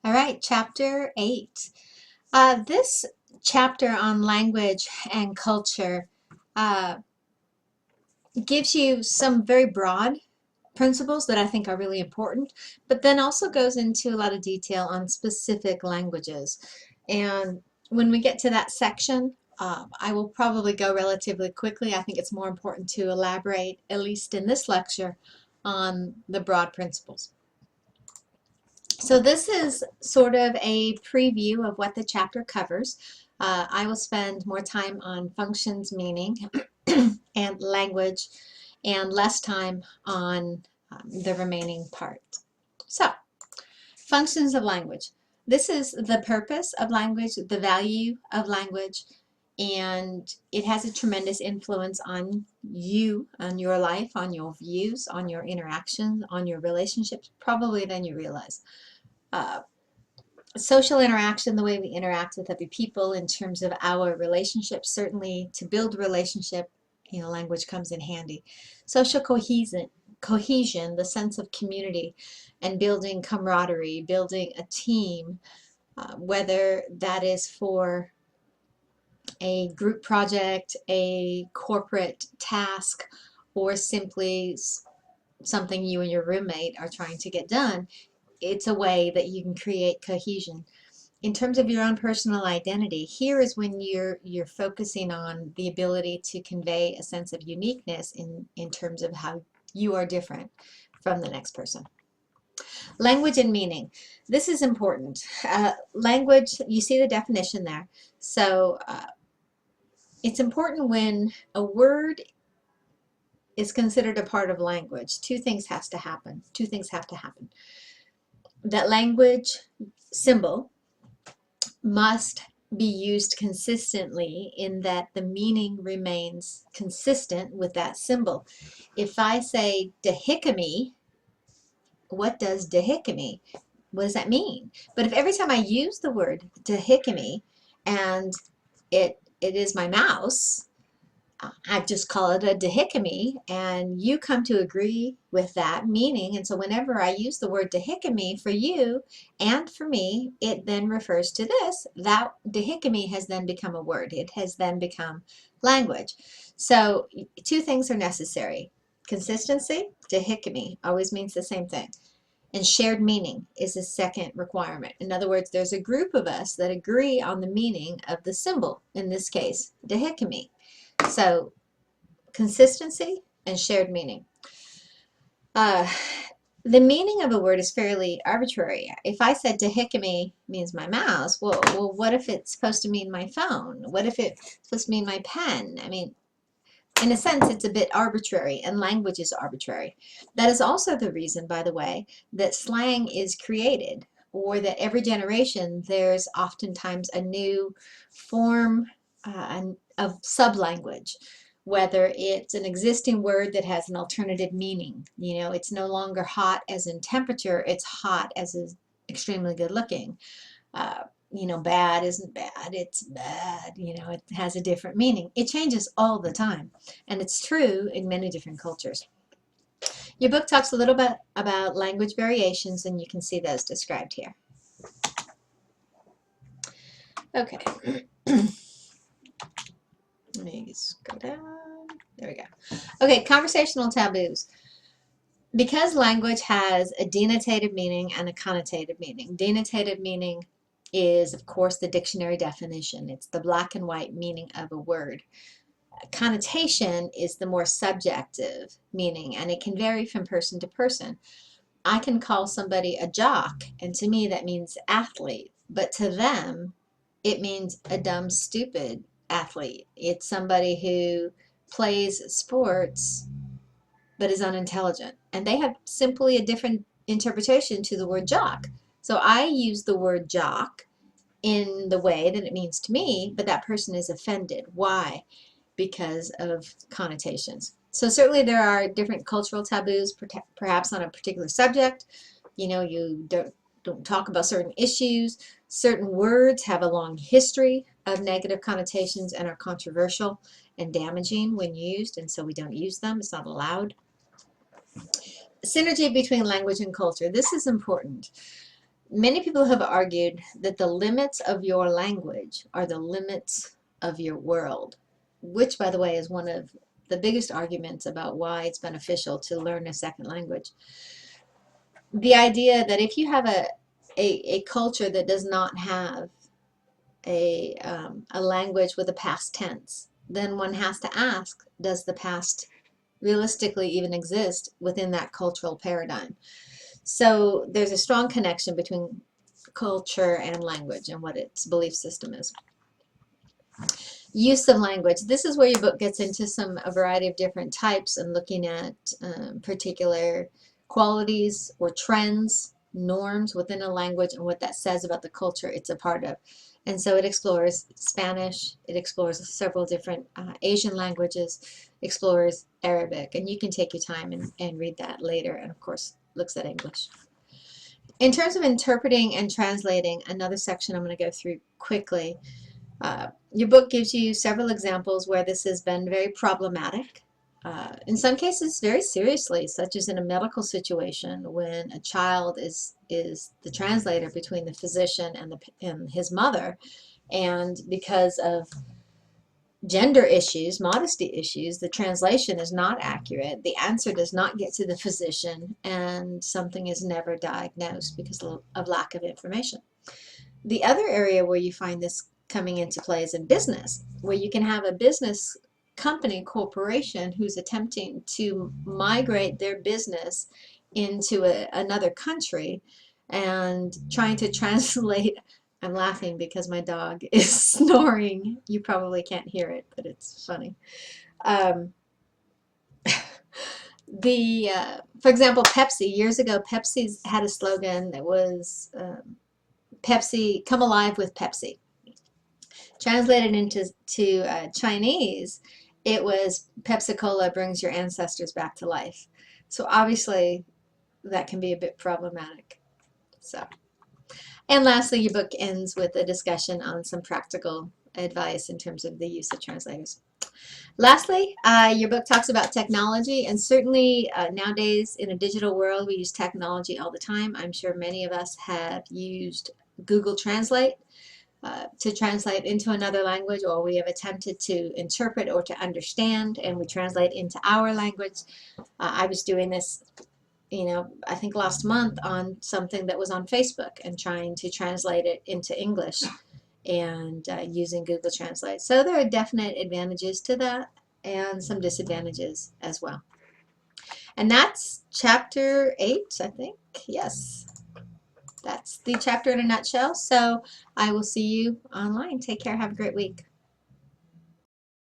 All right, chapter 8. This chapter on language and culture uh, gives you some very broad principles that I think are really important, but then also goes into a lot of detail on specific languages. And when we get to that section, I will probably go relatively quickly. I think it's more important to elaborate, at least in this lecture, on the broad principles. So this is sort of a preview of what the chapter covers. I will spend more time on functions, meaning, and language, and less time on the remaining part. So, functions of language. This is the purpose of language, the value of language, and it has a tremendous influence on you, on your life, on your views, on your interactions, on your relationships, probably than you realize. Social interaction, the way we interact with other people in terms of our relationships, certainly to build a relationship, language comes in handy. Social cohesion, the sense of community and building camaraderie, building a team, whether that is for a group project, a corporate task, or simply something you and your roommate are trying to get done. It's a way that you can create cohesion. In terms of your own personal identity, here is when you're focusing on the ability to convey a sense of uniqueness in terms of how you are different from the next person. Language and meaning. This is important. Language, you see the definition there. So it's important when a word is considered a part of language. Two things have to happen. That language symbol must be used consistently in that the meaning remains consistent with that symbol. If I say dehikame, what does dehikame? What does that mean? But if every time I use the word dehikame and it is my mouse, I just call it a dehikame, and you come to agree with that meaning. And so whenever I use the word dehikame for you and for me, it then refers to this. That dehikame has then become a word. It has then become language. So two things are necessary. Consistency, dehikame, always means the same thing. And shared meaning is the second requirement. In other words, there's a group of us that agree on the meaning of the symbol, in this case, dehikame. So consistency and shared meaning. The meaning of a word is fairly arbitrary. If I said dehikame means my mouse, well, what if it's supposed to mean my phone? What if it's supposed to mean my pen? I mean, in a sense, it's a bit arbitrary, and language is arbitrary. That is also the reason, by the way, that slang is created, or that every generation there's oftentimes a new form of sub-language, whether it's an existing word that has an alternative meaning. It's no longer hot as in temperature, it's hot as in extremely good looking. Bad isn't bad, it's bad. It has a different meaning. It changes all the time, and it's true in many different cultures. Your book talks a little bit about language variations, and you can see those described here. Okay. Let me just go down. There we go. Okay, conversational taboos. Because language has a denotative meaning and a connotative meaning. Denotative meaning is, of course, the dictionary definition. It's the black and white meaning of a word. Connotation is the more subjective meaning, and it can vary from person to person. I can call somebody a jock, and to me that means athlete, but to them it means a dumb, stupid athlete. It's somebody who plays sports but is unintelligent, and they have simply a different interpretation to the word jock. So I use the word jock in the way that it means to me, but that person is offended. Why? Because of connotations. So certainly there are different cultural taboos, perhaps on a particular subject. You don't talk about certain issues. Certain words have a long history of negative connotations and are controversial and damaging when used, and so we don't use them. It's not allowed. Synergy between language and culture. This is important. Many people have argued that the limits of your language are the limits of your world, which, by the way, is one of the biggest arguments about why it's beneficial to learn a second language. The idea that if you have a culture that does not have a language with a past tense, then one has to ask, does the past realistically even exist within that cultural paradigm? So there's a strong connection between culture and language and what its belief system is. Use of language. This is where your book gets into a variety of different types and looking at particular qualities or trends, norms within a language and what that says about the culture it's a part of. And so it explores Spanish, it explores several different Asian languages, explores Arabic, and you can take your time and read that later, and of course looks at English. In terms of interpreting and translating, another section I'm going to go through quickly. Your book gives you several examples where this has been very problematic. In some cases, very seriously, such as in a medical situation when a child is the translator between the physician and his mother, and because of gender issues, modesty issues, the translation is not accurate, the answer does not get to the physician, and something is never diagnosed because of lack of information. The other area where you find this coming into play is in business, where you can have a business company, corporation, who's attempting to migrate their business into another country and trying to translate. I'm laughing because my dog is snoring. You probably can't hear it, but it's funny. For example, Pepsi, years ago, Pepsi's had a slogan that was Pepsi, come alive with Pepsi. Translated into Chinese, it was Pepsi-Cola brings your ancestors back to life. So obviously that can be a bit problematic. So, and lastly, your book ends with a discussion on some practical advice in terms of the use of translators. Lastly, your book talks about technology, and certainly nowadays in a digital world we use technology all the time. I'm sure many of us have used Google Translate to translate into another language, or we have attempted to interpret or to understand, and we translate into our language. I was doing this, I think last month on something that was on Facebook and trying to translate it into English and using Google Translate. So there are definite advantages to that and some disadvantages as well. And that's chapter 8, I think. Yes. That's the chapter in a nutshell. So I will see you online. Take care. Have a great week.